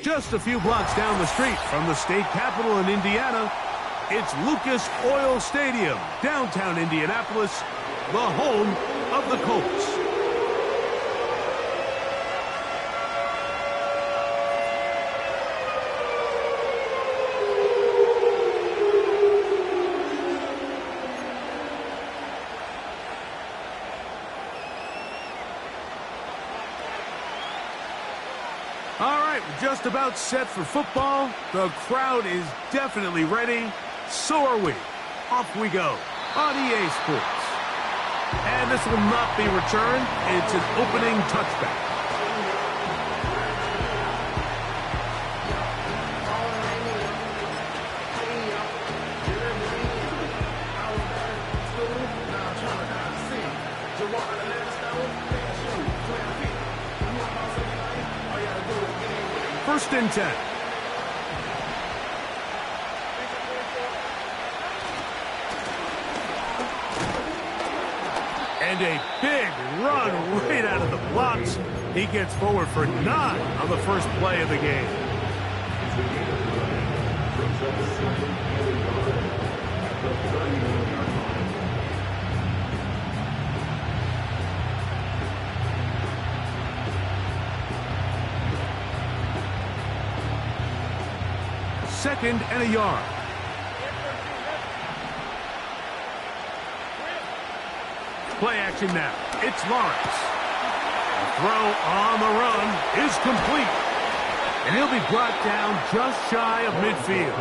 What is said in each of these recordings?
Just a few blocks down the street from the state capitol in Indiana, it's Lucas Oil Stadium, downtown Indianapolis, the home of the Colts. All right, we're just about set for football. The crowd is definitely ready. So are we. Off we go on EA Sports. And this will not be returned. It's an opening touchback. First and 10. And a big run right out of the blocks. He gets forward for 9 on the first play of the game. Second and a yard. Play action now. It's Lawrence. The throw on the run is complete. And he'll be brought down just shy of midfield.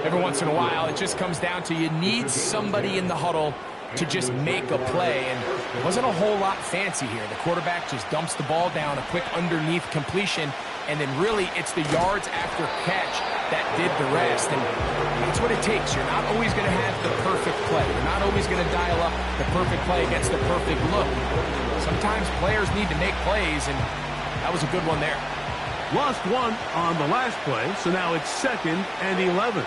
Every once in a while, it just comes down to you need somebody in the huddle to just make a play. And it wasn't a whole lot fancy here. The quarterback just dumps the ball down, a quick underneath completion, and then really it's the yards after catch that did the rest. And that's what it takes. You're not always going to have the perfect play. You're not always going to dial up the perfect play against the perfect look. Sometimes players need to make plays, and that was a good one there. Lost one on the last play, so now it's second and 11.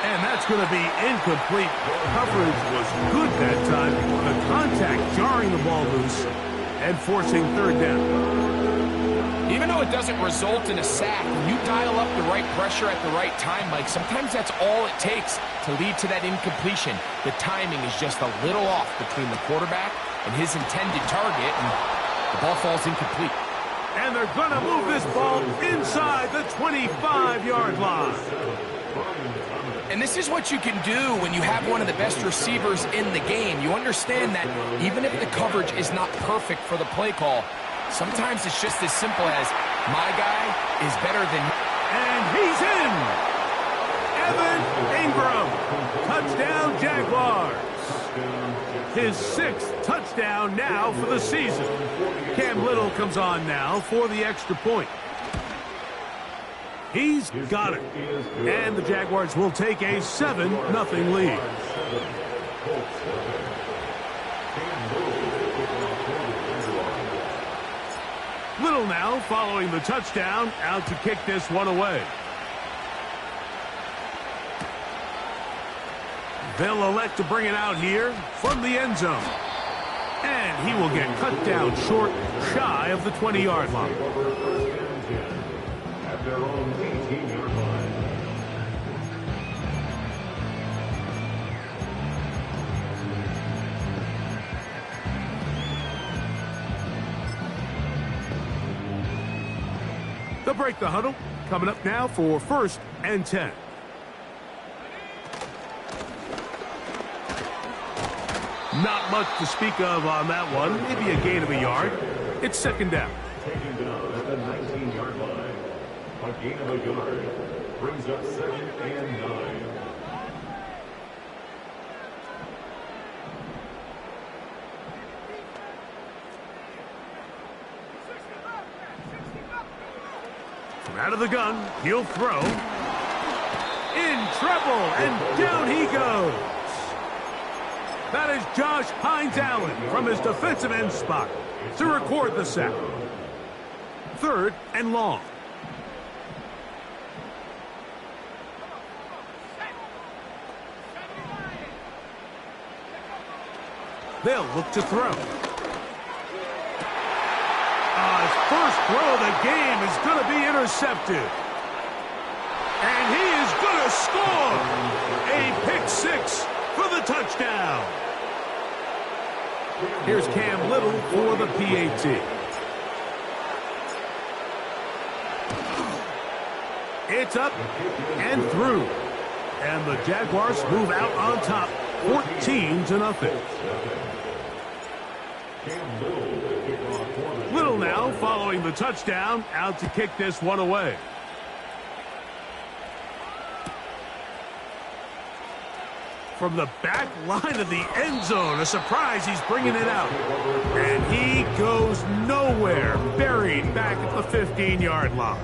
And that's going to be incomplete. Coverage was good that time. The contact jarring the ball loose and forcing third down. Even though it doesn't result in a sack, when you dial up the right pressure at the right time, Mike, sometimes that's all it takes to lead to that incompletion. The timing is just a little off between the quarterback and his intended target, and the ball falls incomplete. And they're going to move this ball inside the 25-yard line. And this is what you can do when you have one of the best receivers in the game. You understand that even if the coverage is not perfect for the play call, sometimes it's just as simple as, my guy is better than... And he's in! Evan Ingram. Touchdown, Jaguars. His 6th touchdown now for the season. Cam Little comes on now for the extra point. He's got it. And the Jaguars will take a 7-0 lead. Little now following the touchdown, out to kick this one away. They'll elect to bring it out here from the end zone. And he will get cut down short, shy of the 20-yard line. At their own 18-yard line. They'll break the huddle. Coming up now for 1st and 10. Not much to speak of on that one. Maybe a gain of a yard. It's second down. Taken down at the 19-yard line. A gain of a yard brings up 2nd and 9. From out of the gun, he'll throw. In trouble, and down he goes. That is Josh Hines-Allen from his defensive end spot to record the sack. 3rd and long. They'll look to throw. first throw of the game is going to be intercepted. And he is going to score a pick six for the touchdown. Here's Cam Little for the PAT. It's up and through. And the Jaguars move out on top, 14-0. Little now following the touchdown, out to kick this one away. From the back line of the end zone, a surprise, he's bringing it out. And he goes nowhere, buried back at the 15-yard line.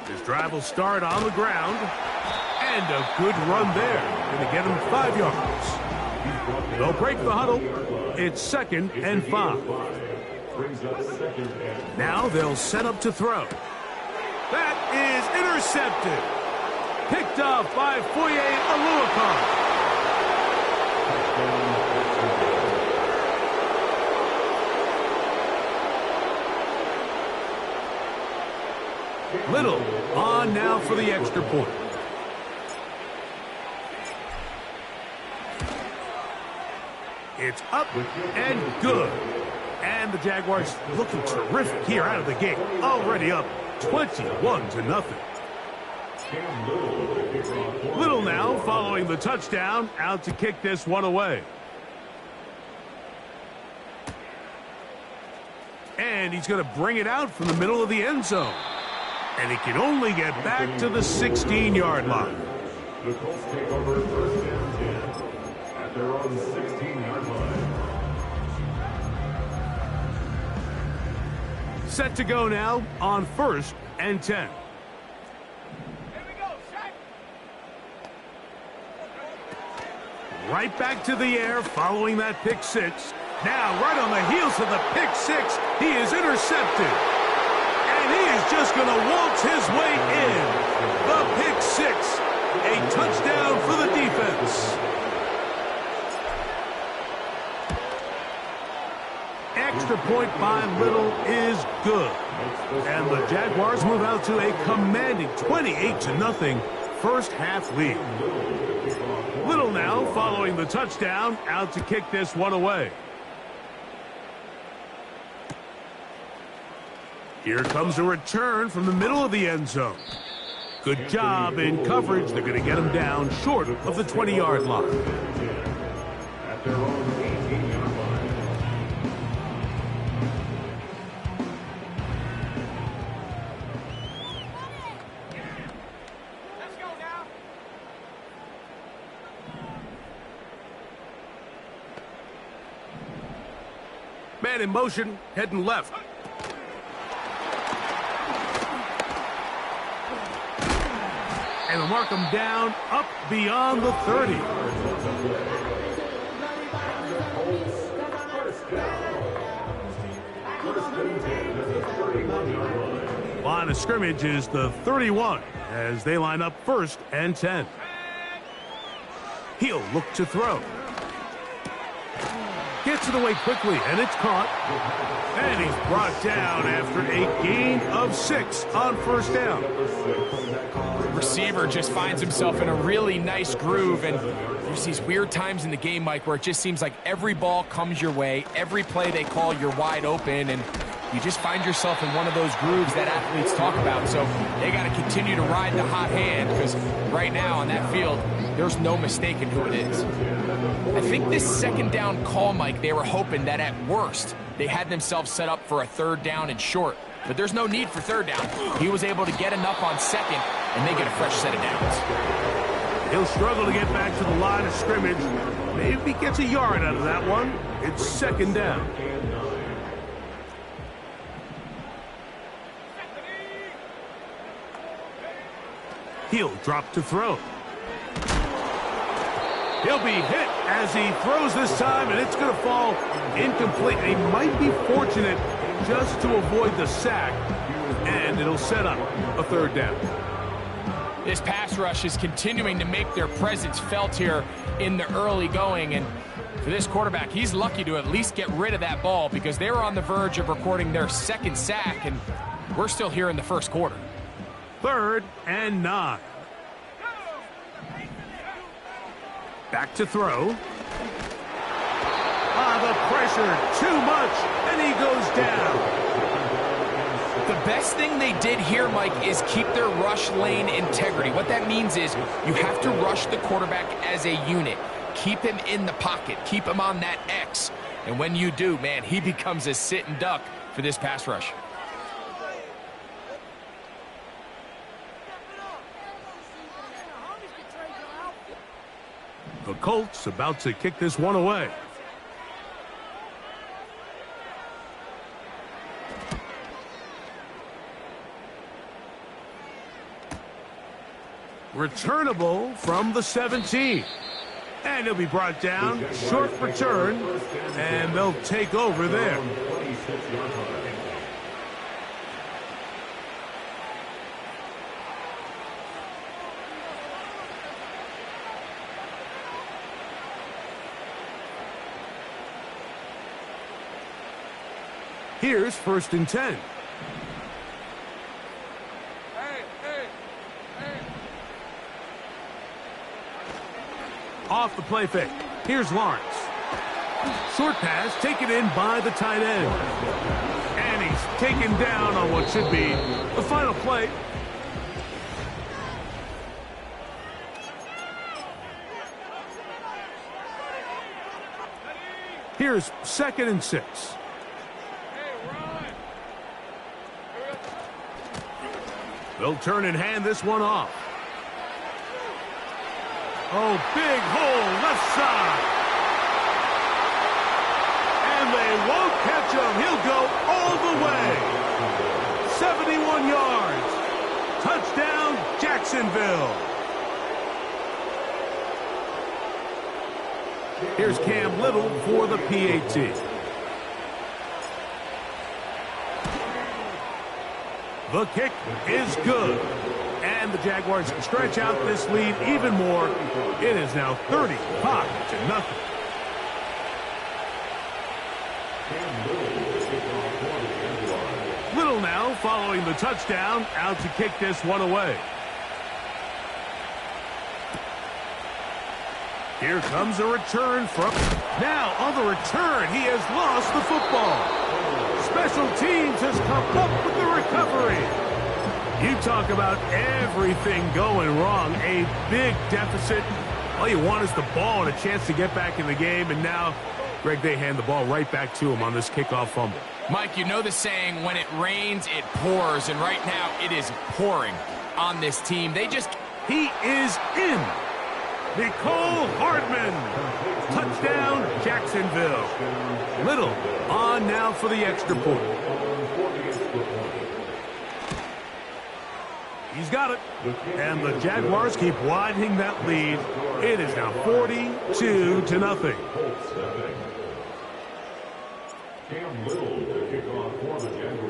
His drive will start on the ground. And a good run there. Going to get him 5 yards. They'll break the huddle. It's 2nd and 5. Now they'll set up to throw. That is intercepted. Picked off by Foye Aluakar. Little on now for the extra point. It's up and good. And the Jaguars looking terrific here out of the gate. Already up 21-0. Little now following the touchdown, out to kick this one away. And he's going to bring it out from the middle of the end zone. And he can only get back to the 16-yard line. The Colts take over 1st and 10 at their own 16-yard line. Set to go now on 1st and 10. Here we go, set. Right back to the air following that pick six. Now right on the heels of the pick six, he is intercepted. And he is just going to waltz his way in. The pick six, a touchdown for the defense. Extra point by Little is good. And the Jaguars move out to a commanding 28-0 first half lead. Little now following the touchdown, out to kick this one away. Here comes a return from the middle of the end zone. Good job in coverage. They're going to get him down short of the 20-yard line. At their own 18-yard line. Let's go now. Man in motion, heading left. And they'll mark him down up beyond the 30. Line of scrimmage is the 31 as they line up 1st and 10. He'll look to throw. Gets it away quickly, and it's caught. And he's brought down after a gain of 6 on 1st down. Receiver just finds himself in a really nice groove, and there's these weird times in the game, Mike, where it just seems like every ball comes your way, every play they call, you're wide open, and you just find yourself in one of those grooves that athletes talk about. So they got to continue to ride the hot hand, because right now on that field, there's no mistaking who it is. I think this 2nd down call, Mike, they were hoping that at worst they had themselves set up for a 3rd down and short. But there's no need for 3rd down. He was able to get enough on 2nd, and they get a fresh set of downs. He'll struggle to get back to the line of scrimmage. Maybe gets a yard out of that one. It's 2nd down. He'll drop to throw. He'll be hit as he throws this time, and it's going to fall incomplete. He might be fortunate just to avoid the sack, and it'll set up a third down. This pass rush is continuing to make their presence felt here in the early going, and for this quarterback, he's lucky to at least get rid of that ball because they were on the verge of recording their second sack, and we're still here in the first quarter. 3rd and 9. Back to throw. The pressure, too much, and he goes down. The best thing they did here, Mike, is keep their rush lane integrity. What that means is you have to rush the quarterback as a unit. Keep him in the pocket. Keep him on that X. And when you do, man, he becomes a sitting duck for this pass rush. The Colts about to kick this one away. Returnable from the 17. And he'll be brought down. Short return. And they'll take over there. Here's 1st and 10. Off the play fake. Here's Lawrence. Short pass taken in by the tight end. And he's taken down on what should be the final play. Here's 2nd and 6. They'll turn and hand this one off. Oh, big hole left side. And they won't catch him. He'll go all the way. 71 yards. Touchdown, Jacksonville. Here's Cam Little for the PAT. The kick is good. And the Jaguars stretch out this lead even more. It is now 35-0. Little now following the touchdown, out to kick this one away. Here comes a return from... Now on the return, he has lost the football. Special teams has come up with the recovery. You talk about everything going wrong. A big deficit. All you want is the ball and a chance to get back in the game. And now, Greg, they hand the ball right back to him on this kickoff fumble. Mike, you know the saying, when it rains, it pours. And right now, it is pouring on this team. He is in. Nicole Hardman. Touchdown, Jacksonville. Little on now for the extra point. He's got it. And the Jaguars keep widening that lead. It is now 42-0.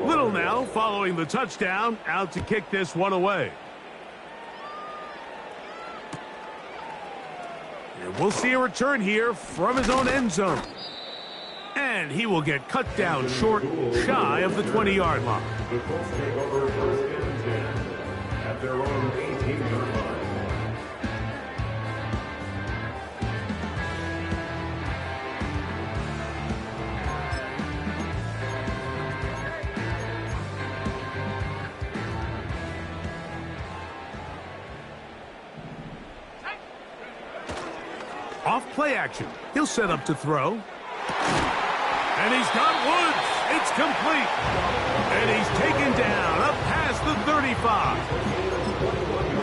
Little now following the touchdown, out to kick this one away. And we'll see a return here from his own end zone. And he will get cut down short, shy of the 20-yard line. The Colts take over 1st and 10 at their own 18-yard line. Off play action. He'll set up to throw. And he's got Woods. It's complete. And he's taken down up past the 35.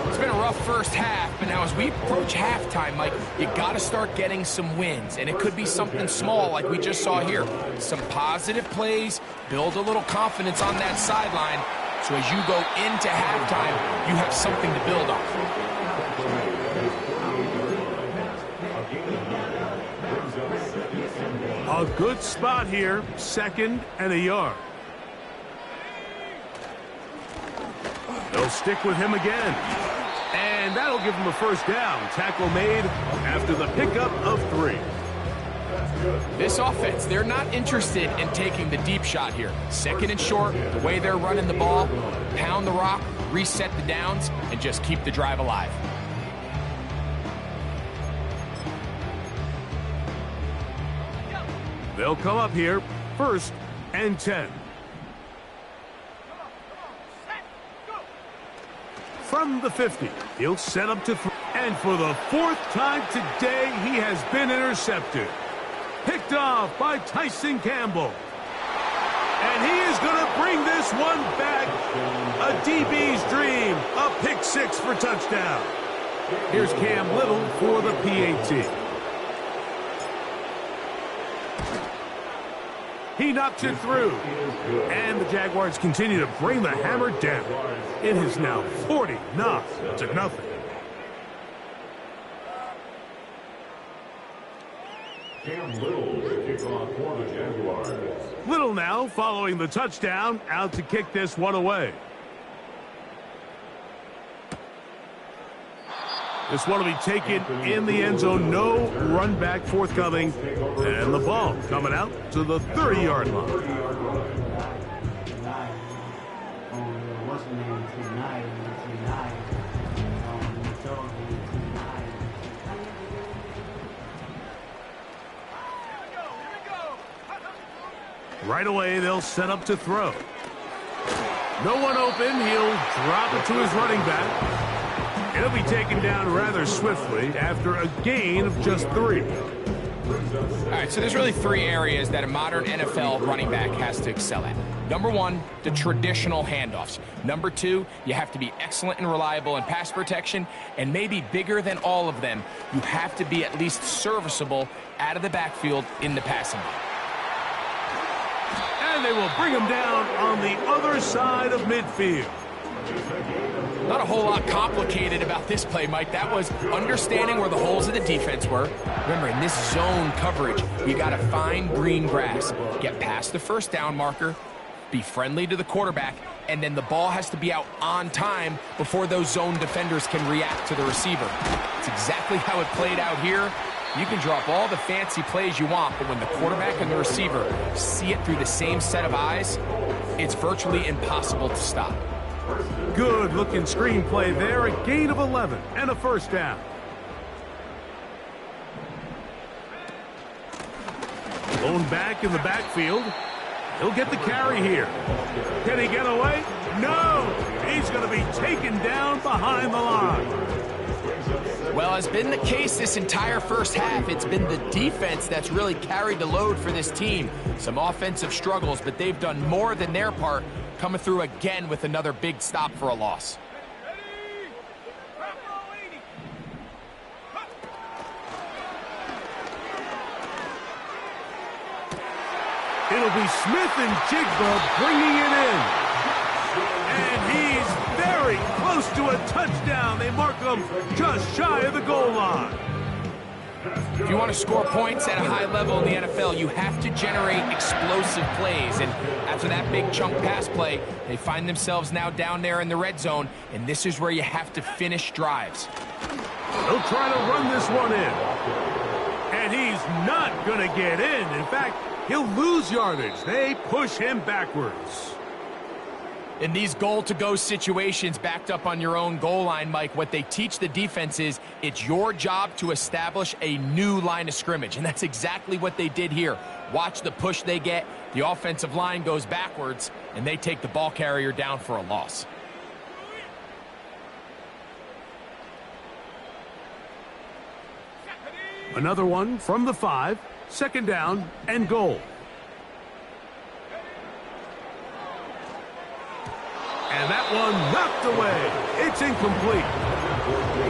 It's been a rough first half, but now as we approach halftime, Mike, you got to start getting some wins. And it could be something small like we just saw here. Some positive plays, build a little confidence on that sideline. So as you go into halftime, you have something to build on. A good spot here, 2nd and a yard. They'll stick with him again. And that'll give him a first down. Tackle made after the pickup of 3. This offense, they're not interested in taking the deep shot here. Second and short, the way they're running the ball, pound the rock, reset the downs, and just keep the drive alive. They'll come up here, 1st and 10. From the 50, he'll set up to 3. And for the 4th time today, he has been intercepted. Picked off by Tyson Campbell. And he is going to bring this one back. A DB's dream. A pick 6 for touchdown. Here's Cam Little for the PAT. He knocks it through. And the Jaguars continue to bring the hammer down. It is now 49-0. Cam Little, the kickoff for the Jaguars. Little now following the touchdown, out to kick this one away. This one will be taken in the end zone. No run back forthcoming. And the ball coming out to the 30-yard line. Right away, they'll set up to throw. No one open. He'll drop it to his running back. It'll be taken down rather swiftly after a gain of just 3. All right, so there's really 3 areas that a modern NFL running back has to excel at. Number 1, the traditional handoffs. Number 2, you have to be excellent and reliable in pass protection. And maybe bigger than all of them, you have to be at least serviceable out of the backfield in the passing game. And they will bring him down on the other side of midfield. Not a whole lot complicated about this play, Mike. That was understanding where the holes of the defense were. Remember, in this zone coverage, you got to find green grass, get past the first down marker, be friendly to the quarterback, and then the ball has to be out on time before those zone defenders can react to the receiver. It's exactly how it played out here. You can drop all the fancy plays you want, but when the quarterback and the receiver see it through the same set of eyes, it's virtually impossible to stop. Good looking screenplay there. A gain of 11 and a first down. Blown back in the backfield. He'll get the carry here. Can he get away? No! He's going to be taken down behind the line. Well, as been the case this entire first half, it's been the defense that's really carried the load for this team. Some offensive struggles, but they've done more than their part, coming through again with another big stop for a loss. It'll be Smith and Jigba bringing it in. And he's very close to a touchdown. They mark him just shy of the goal line. If you want to score points at a high level in the NFL, you have to generate explosive plays. And after that big chunk pass play, they find themselves now down there in the red zone. And this is where you have to finish drives. They'll try to run this one in. And he's not going to get in. In fact, he'll lose yardage. They push him backwards. In these goal-to-go situations backed up on your own goal line, Mike, what they teach the defense is it's your job to establish a new line of scrimmage, and that's exactly what they did here. Watch the push they get. The offensive line goes backwards, and they take the ball carrier down for a loss. Another one from the 5, second down and goal. And that one knocked away. It's incomplete.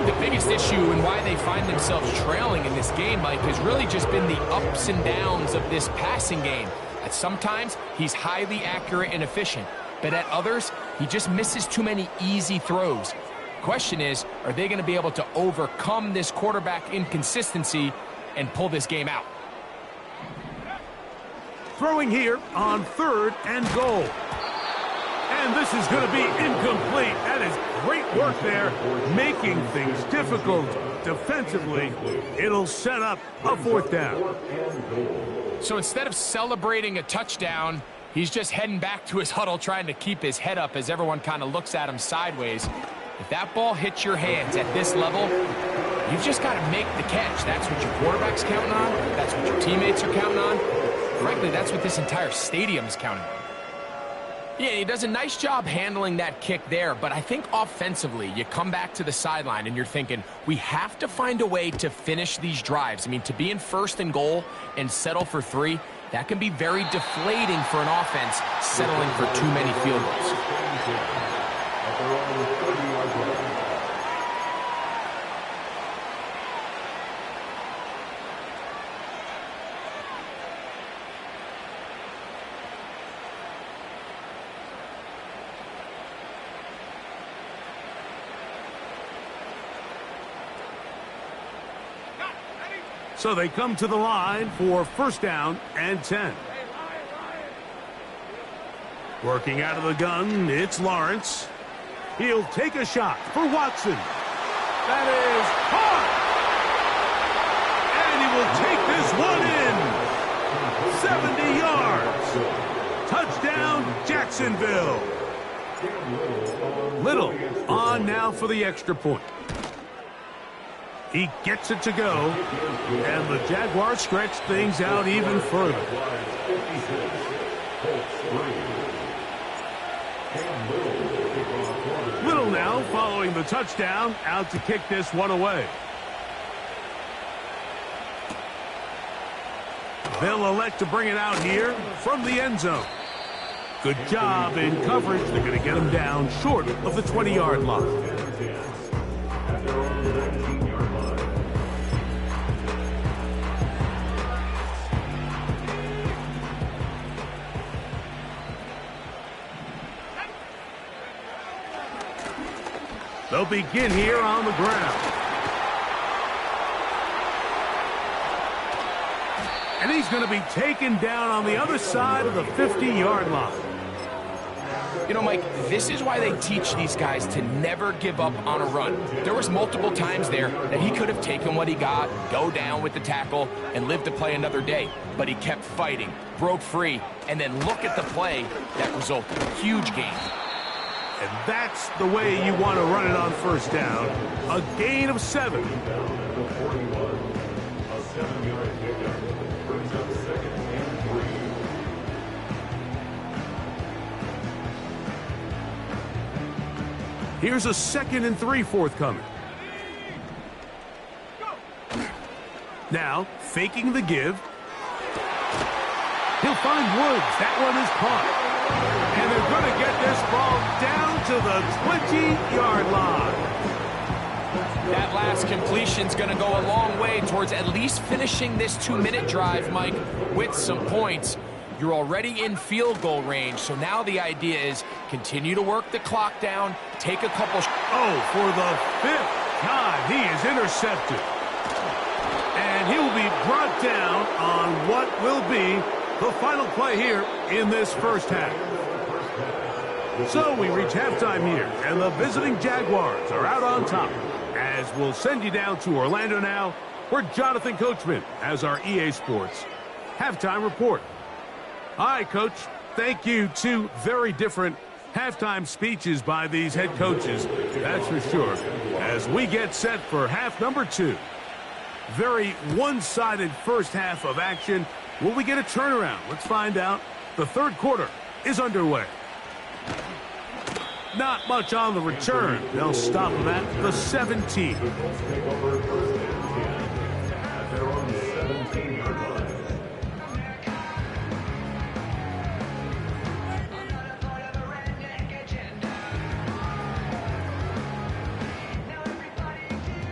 The biggest issue and why they find themselves trailing in this game, Mike, has really just been the ups and downs of this passing game. At sometimes, he's highly accurate and efficient, but at others, he just misses too many easy throws. Question is, are they going to be able to overcome this quarterback inconsistency and pull this game out? Throwing here on 3rd and goal. And And this is going to be incomplete. That is great work there, making things difficult defensively. It'll set up a fourth down. So instead of celebrating a touchdown, he's just heading back to his huddle trying to keep his head up as everyone kind of looks at him sideways. If that ball hits your hands at this level, you've just got to make the catch. That's what your quarterback's counting on. That's what your teammates are counting on. Frankly, that's what this entire stadium is counting on. Yeah, he does a nice job handling that kick there, but I think offensively, you come back to the sideline and you're thinking, we have to find a way to finish these drives. I mean, to be in first and goal and settle for 3, that can be very deflating for an offense settling for too many field goals. So they come to the line for first down and 10. Working out of the gun, it's Lawrence. He'll take a shot for Watson. That is caught! And he will take this one in. 70 yards. Touchdown, Jacksonville. Little on now for the extra point. He gets it to go, and the Jaguars stretch things out even further. Little now following the touchdown, out to kick this one away. They'll elect to bring it out here from the end zone. Good job in coverage. They're going to get him down short of the 20-yard line. They'll begin here on the ground. And he's going to be taken down on the other side of the 50-yard line. You know, Mike, this is why they teach these guys to never give up on a run. There was multiple times there that he could have taken what he got, go down with the tackle, and live to play another day. But he kept fighting, broke free, and then look at the play that resulted. Huge gain. And that's the way you want to run it on first down. A gain of 7. Here's a 2nd and 3 forthcoming. Now, faking the give. He'll find Woods. That one is caught. And they're going to get this ball down to the 20-yard line. That last completion's going to go a long way towards at least finishing this 2-minute drive, Mike, with some points. You're already in field goal range, so now the idea is continue to work the clock down, take a couple... Oh, for the 5th time, he is intercepted. And he will be brought down on what will be the final play here in this first half. So we reach halftime here, and the visiting Jaguars are out on top. As we'll send you down to Orlando now, where Jonathan Coachman has our EA Sports halftime report. All right, Coach, thank you. 2 very different halftime speeches by these head coaches, that's for sure, as we get set for half number 2. Very one-sided first half of action. Will we get a turnaround? Let's find out. The third quarter is underway. Not much on the return. They'll stop him at the 17.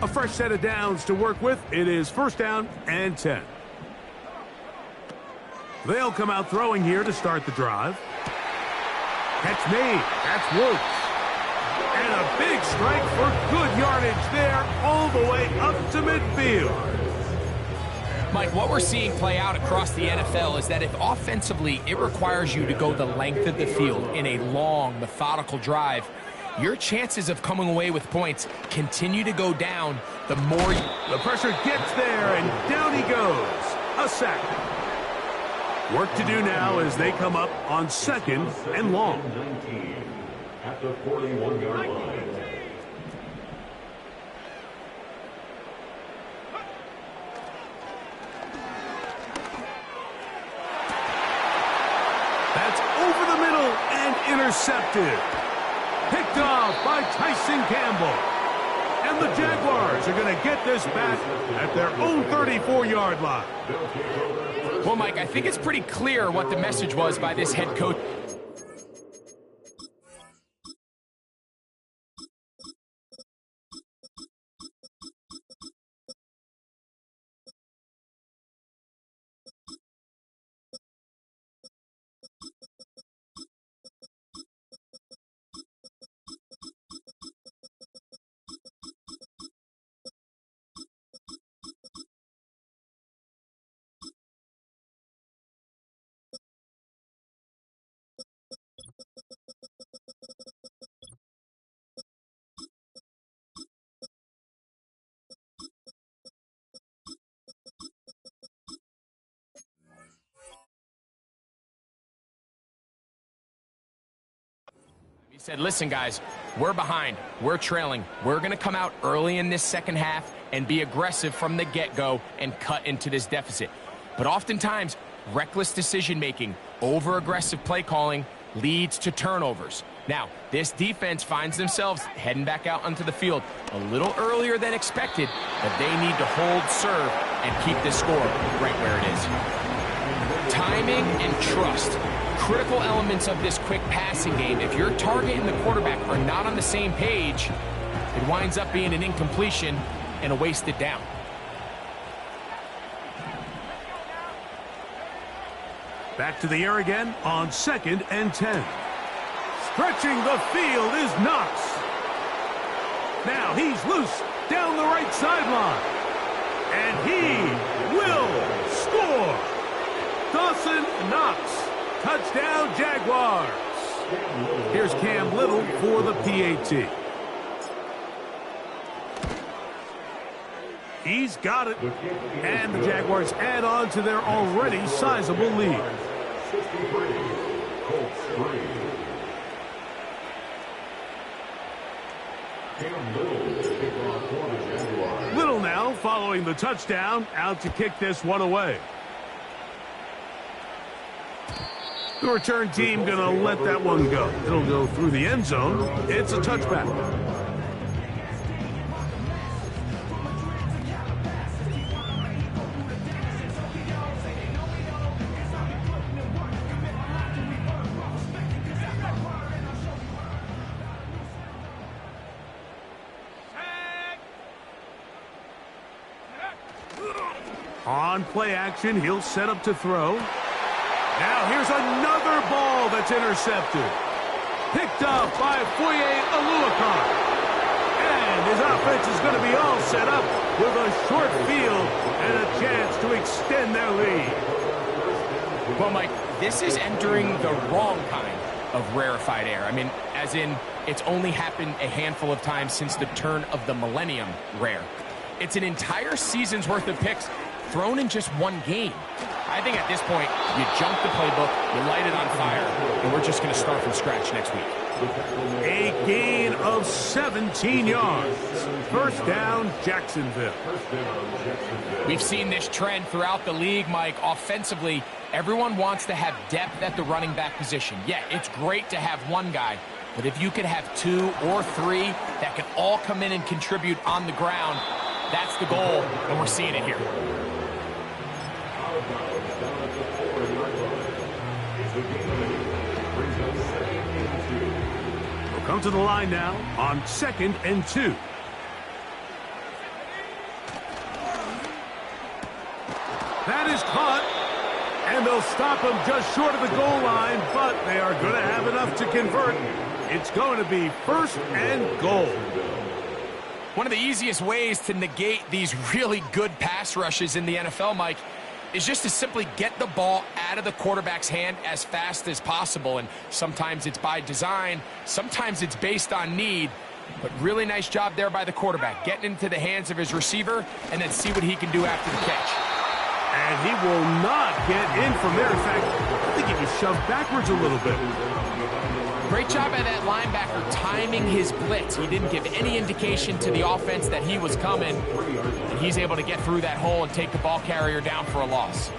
A fresh set of downs to work with. It is first down and 10. They'll come out throwing here to start the drive. Catch made. That's Woods. And a big strike for good yardage there all the way up to midfield. Mike, what we're seeing play out across the NFL is that if offensively it requires you to go the length of the field in a long, methodical drive, your chances of coming away with points continue to go down the more you... The pressure gets there, and down he goes. A sack. Work to do now as they come up on second and long. 19 at the 41-yard line. That's over the middle and intercepted. Picked off by Tyson Campbell. And the Jaguars are going to get this back at their own 34-yard line. Well, Mike, I think it's pretty clear what the message was by this head coach. He said, listen, guys, we're behind. We're trailing. We're going to come out early in this second half and be aggressive from the get-go and cut into this deficit. But oftentimes, reckless decision-making, over-aggressive play calling leads to turnovers. Now, this defense finds themselves heading back out onto the field a little earlier than expected, but they need to hold serve and keep this score right where it is. Timing and trust. Critical elements of this quick passing game. If your target and the quarterback are not on the same page, it winds up being an incompletion and a wasted down. Back to the air again on second and 10. Stretching the field is Knox. Now he's loose down the right sideline. And he will score. Dawson Knox. Touchdown, Jaguars. Here's Cam Little for the PAT. He's got it. And the Jaguars add on to their already sizable lead. 63, Colts 3. Cam Little to kick off for the Jaguars. Little now following the touchdown, out to kick this one away. The return team going to let that one go. It'll go through the end zone. It's a touchback. On play action, he'll set up to throw. Now here's another ball that's intercepted. Picked off by Foye Oluokun. And his offense is going to be all set up with a short field and a chance to extend their lead. Well, Mike, this is entering the wrong kind of rarefied air. I mean, as in, it's only happened a handful of times since the turn of the millennium rare. It's an entire season's worth of picks thrown in just one game. I think at this point, you jump the playbook, you light it on fire, and we're just going to start from scratch next week. A gain of 17 yards. First down, Jacksonville. We've seen this trend throughout the league, Mike. Offensively, everyone wants to have depth at the running back position. Yeah, it's great to have one guy, but if you could have two or three that can all come in and contribute on the ground, that's the goal, and we're seeing it here. We'll come to the line now on second and 2. That is caught, and they'll stop him just short of the goal line, but they are going to have enough to convert. It's going to be first and goal. One of the easiest ways to negate these really good pass rushes in the NFL, Mike, is just to simply get the ball out of the quarterback's hand as fast as possible. And sometimes it's by design, sometimes it's based on need. But really nice job there by the quarterback, getting into the hands of his receiver and then see what he can do after the catch. And he will not get in from there. In fact, I think he was shoved backwards a little bit. Great job by that linebacker timing his blitz. He didn't give any indication to the offense that he was coming. And he's able to get through that hole and take the ball carrier down for a loss.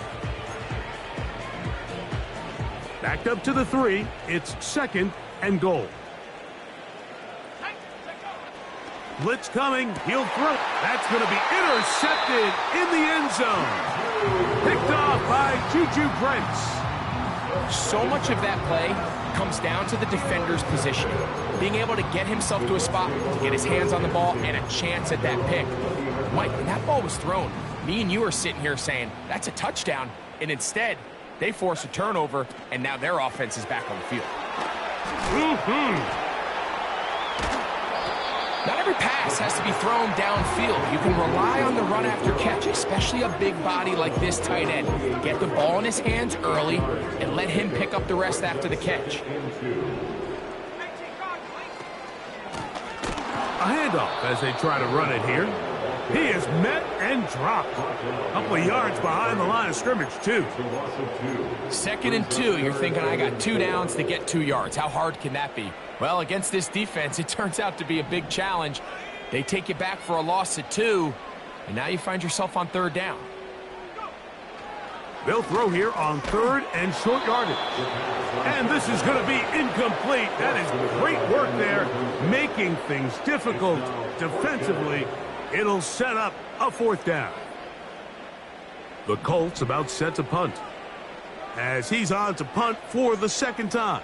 Backed up to the 3. It's 2nd and goal. Blitz coming. He'll throw. That's going to be intercepted in the end zone. Picked off by Juju Brents. So much of that play comes down to the defender's positioning. Being able to get himself to a spot, to get his hands on the ball, and a chance at that pick. Mike, when that ball was thrown, me and you are sitting here saying, that's a touchdown. And instead, they force a turnover, and now their offense is back on the field. Not every pass has to be thrown downfield. You can rely on the run after catch, especially a big body like this tight end. Get the ball in his hands early and let him pick up the rest after the catch. A handoff as they try to run it here. He is met and dropped. A couple of yards behind the line of scrimmage, too. 2nd and 2. You're thinking, I got 2 downs to get 2 yards. How hard can that be? Well, against this defense, it turns out to be a big challenge. They take you back for a loss at 2, and now you find yourself on 3rd down. They'll throw here on 3rd and short yardage. And this is going to be incomplete. That is great work there, making things difficult defensively. It'll set up a 4th down. The Colts about set to punt, as he's on to punt for the 2nd time.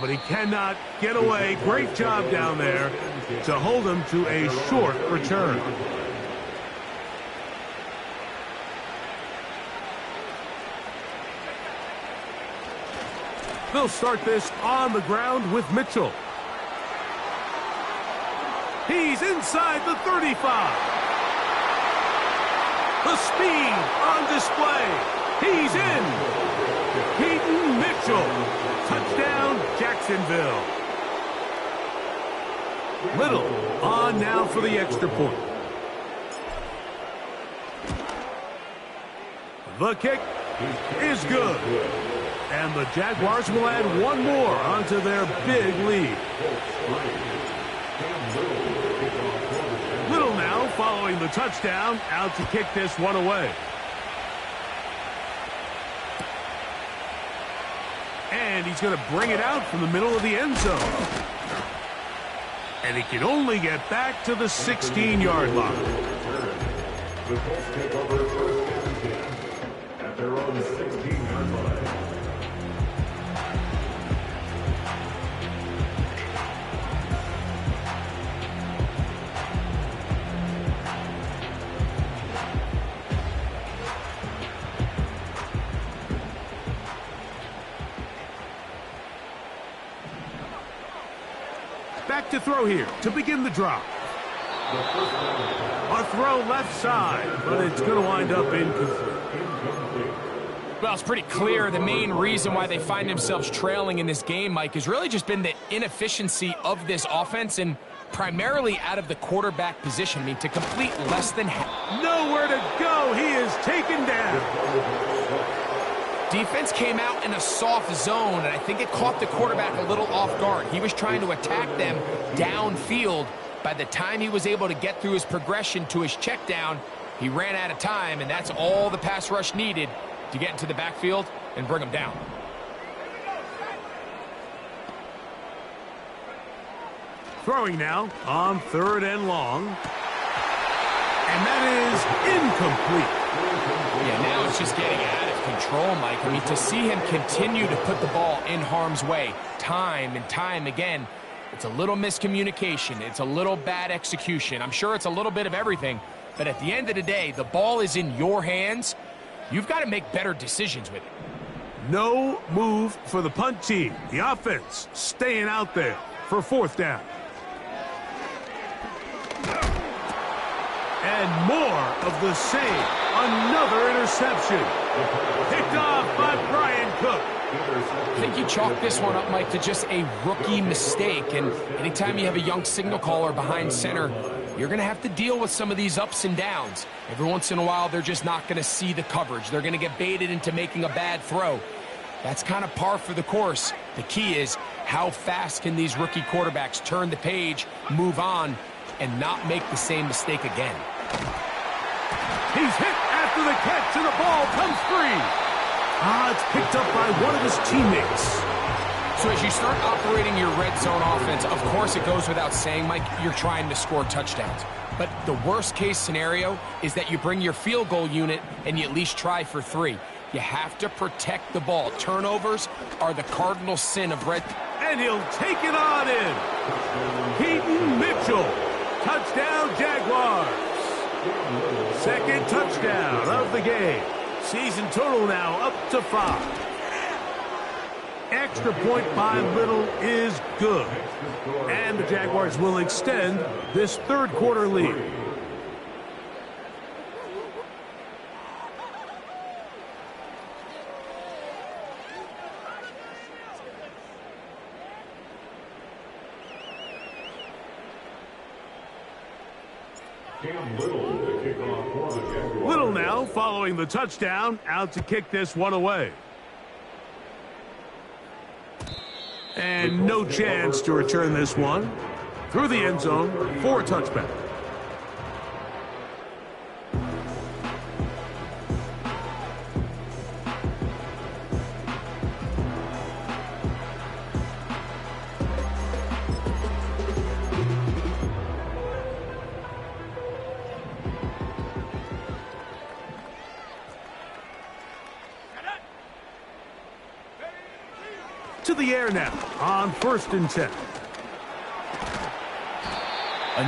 But he cannot get away. Great job down there to hold him to a short return. They'll start this on the ground with Mitchell. He's inside the 35. The speed on display. He's in. Peyton Mitchell. Touchdown, Jacksonville. Little on now for the extra point. The kick is good. And the Jaguars will add 1 more onto their big lead. Little now following the touchdown, out to kick this one away. And he's going to bring it out from the middle of the end zone. And he can only get back to the 16-yard line. The Colts take over 1st and 10 at their own 16-yard line. Back to throw here to begin the drop. A throw left side, but it's going to wind up incomplete. Well, it's pretty clear the main reason why they find themselves trailing in this game, Mike, has really just been the inefficiency of this offense and primarily out of the quarterback position. I mean, to complete less than half. Nowhere to go. He is taken down. Defense came out in a soft zone, and I think it caught the quarterback a little off guard. He was trying to attack them downfield. By the time he was able to get through his progression to his check down, he ran out of time, and that's all the pass rush needed to get into the backfield and bring him down. Throwing now on 3rd and long. And that is incomplete. Yeah, now it's just getting out of control, Mike. I mean, to see him continue to put the ball in harm's way time and time again, It's a little miscommunication. It's a little bad execution. I'm sure it's a little bit of everything, but at the end of the day, the ball is in your hands. You've got to make better decisions with it. No move for the punt team. The offense staying out there for 4th down. And more of the same. Another interception. Picked off by Brian Cook. I think you chalk this one up, Mike, to just a rookie mistake. And anytime you have a young signal caller behind center, you're going to have to deal with some of these ups and downs. Every once in a while, they're just not going to see the coverage. They're going to get baited into making a bad throw. That's kind of par for the course. The key is how fast can these rookie quarterbacks turn the page, move on, and not make the same mistake again. He's hit after the catch, and the ball comes free. It's picked up by one of his teammates. So as you start operating your red zone offense, of course it goes without saying, Mike, you're trying to score touchdowns. But the worst case scenario is that you bring your field goal unit and you at least try for 3. You have to protect the ball. Turnovers are the cardinal sin of red. And he'll take it on in. Keaton Mitchell. Touchdown, Jaguars. 2nd touchdown of the game. Season total now up to 5. Extra point by Little is good. And the Jaguars will extend this 3rd quarter lead. Little now following the touchdown, out to kick this one away. And no chance to return this one. Through the end zone for a touchback. To the air now on 1st and 10.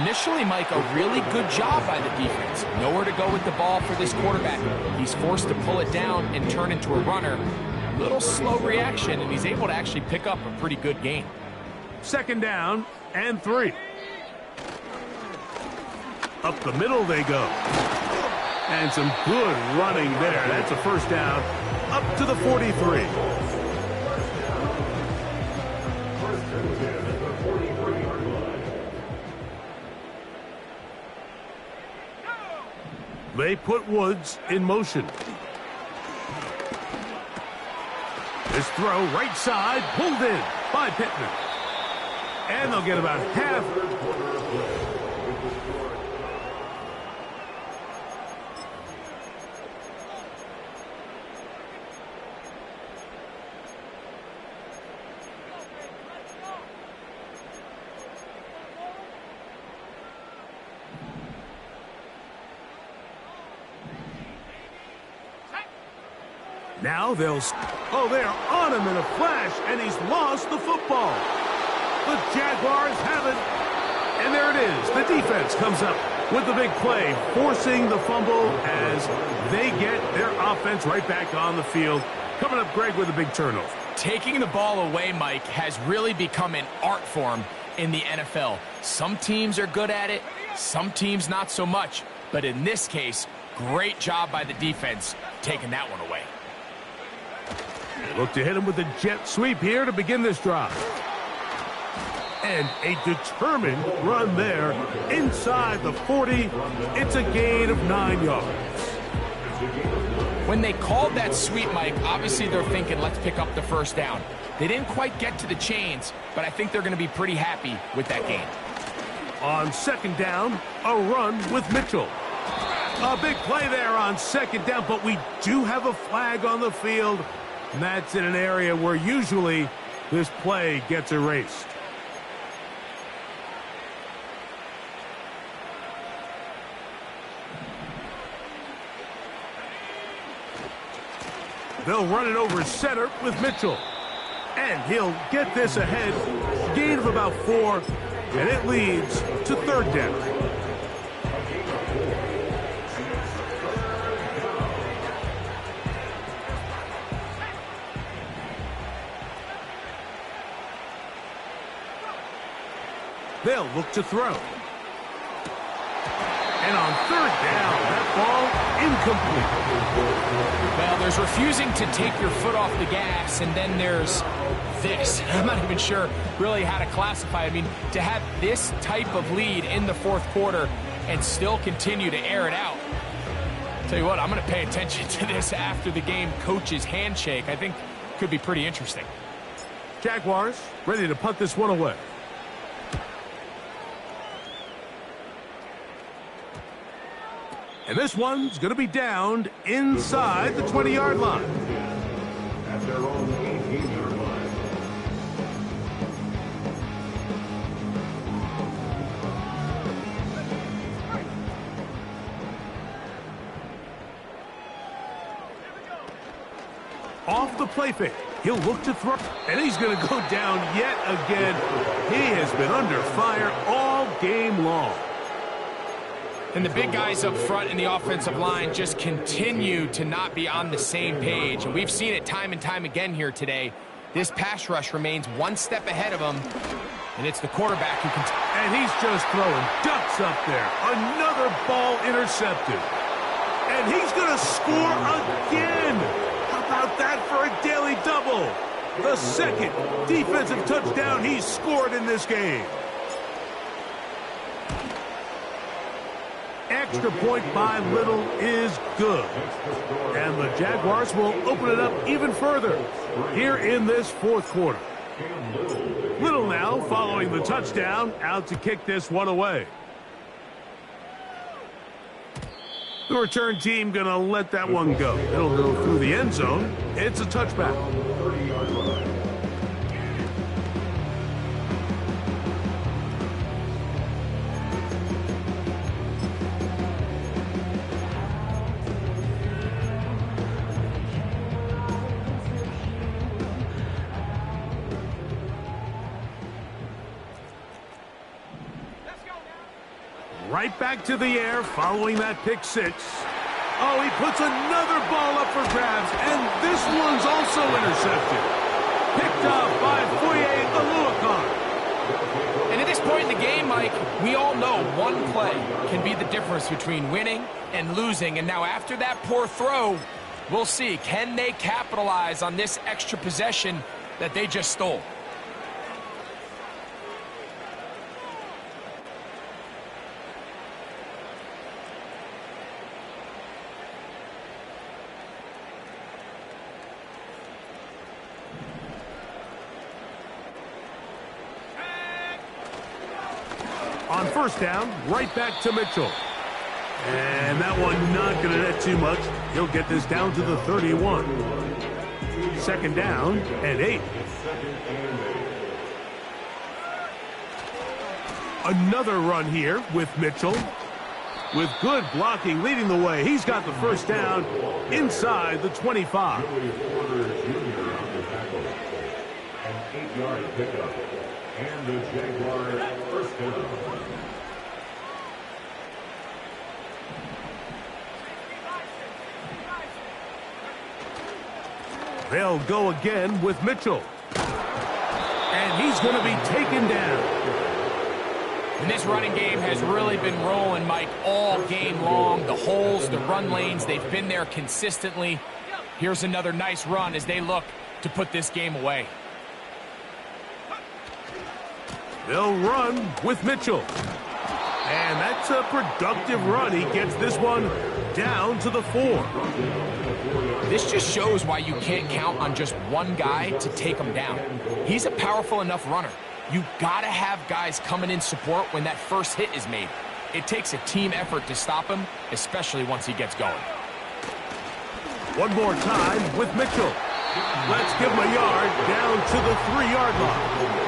Initially, Mike, a really good job by the defense. Nowhere to go with the ball for this quarterback. He's forced to pull it down and turn into a runner. Little slow reaction, and he's able to actually pick up a pretty good gain. 2nd down and 3. Up the middle they go. And some good running there. That's a 1st down up to the 43. They put Woods in motion. This throw right side, pulled in by Pittman. And they'll get about half. Now they'll... Oh, they're on him in a flash, and he's lost the football. The Jaguars have it. And there it is. The defense comes up with the big play, forcing the fumble as they get their offense right back on the field. Coming up, Greg, with a big turnover. Taking the ball away, Mike, has really become an art form in the NFL. Some teams are good at it, some teams not so much. But in this case, great job by the defense taking that one away. Look to hit him with a jet sweep here to begin this drive. And a determined run there inside the 40. It's a gain of 9 yards. When they called that sweep, Mike, obviously they're thinking, let's pick up the 1st down. They didn't quite get to the chains, but I think they're going to be pretty happy with that gain. On 2nd down, a run with Mitchell. A big play there on 2nd down, but we do have a flag on the field. And that's in an area where usually this play gets erased. They'll run it over center with Mitchell. And he'll get this ahead gain of about 4, and it leads to third down. They'll look to throw. And on third down, that ball incomplete. Well, there's refusing to take your foot off the gas, and then there's this. I'm not even sure really how to classify. I mean, to have this type of lead in the fourth quarter and still continue to air it out. Tell you what, I'm going to pay attention to this after the game coach's handshake. I think could be pretty interesting. Jaguars ready to punt this one away. And this one's going to be downed inside the 20-yard line. At their own 18-yard line. Off the play fake, he'll look to throw, and he's going to go down yet again. He has been under fire all game long. And the big guys up front in the offensive line just continue to not be on the same page. And we've seen it time and time again here today. This pass rush remains one step ahead of them, and it's the quarterback who can... And he's just throwing ducks up there. Another ball intercepted. And he's going to score again. How about that for a daily double? The second defensive touchdown he's scored in this game. Extra point by Little is good. And the Jaguars will open it up even further here in this fourth quarter. Little now following the touchdown, out to kick this one away. The return team going to let that one go. It'll go through the end zone. It's a touchback. Right back to the air following that pick six. Oh, he puts another ball up for grabs, and this one's also intercepted. Picked off by Foye Oluokun. And at this point in the game, Mike, we all know one play can be the difference between winning and losing. And now after that poor throw, we'll see, can they capitalize on this extra possession that they just stole? On first down, right back to Mitchell. And that one not going to net too much. He'll get this down to the 31. Second down and 8. Another run here with Mitchell. With good blocking leading the way. He's got the first down inside the 25. An 8-yard pickup. And the Jaguars first down. They'll go again with Mitchell. And he's going to be taken down. And this running game has really been rolling, Mike, all game long. The holes, the run lanes, they've been there consistently. Here's another nice run as they look to put this game away. They'll run with Mitchell. And that's a productive run. He gets this one down to the 4. This just shows why you can't count on just one guy to take him down. He's a powerful enough runner. You gotta have guys coming in support when that first hit is made. It takes a team effort to stop him, especially once he gets going. One more time with Mitchell. Let's give him a yard down to the 3-yard line.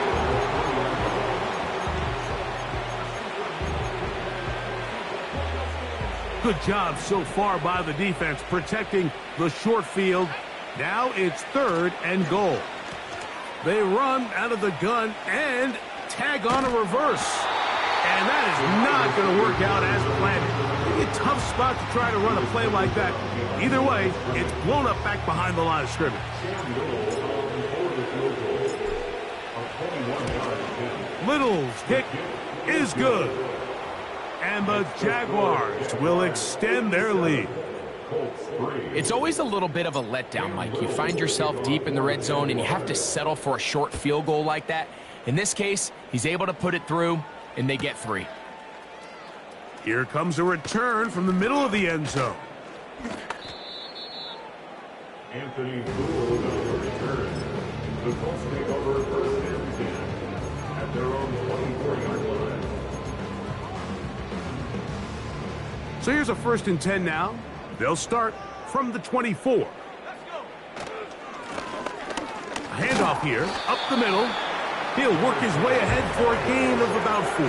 Good job so far by the defense protecting the short field. Now it's 3rd and goal. They run out of the gun and tag on a reverse. And that is not going to work out as planned. Maybe a tough spot to try to run a play like that. Either way, it's blown up back behind the line of scrimmage. Little's kick is good. And the Jaguars will extend their lead. It's always a little bit of a letdown, Mike. You find yourself deep in the red zone and you have to settle for a short field goal like that. In this case, he's able to put it through, and they get 3. Here comes a return from the middle of the end zone. Anthony Gould on the return. The Colts take over first and 10 at their own 24-yard line. So here's a 1st and 10 now. They'll start from the 24. A handoff here, up the middle. He'll work his way ahead for a gain of about 4.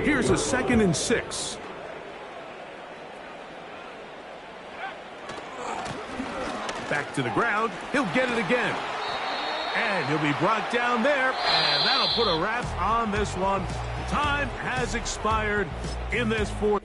Here's a 2nd and 6. Back to the ground. He'll get it again. And he'll be brought down there. And that'll put a wrap on this one. Time has expired in this 4th.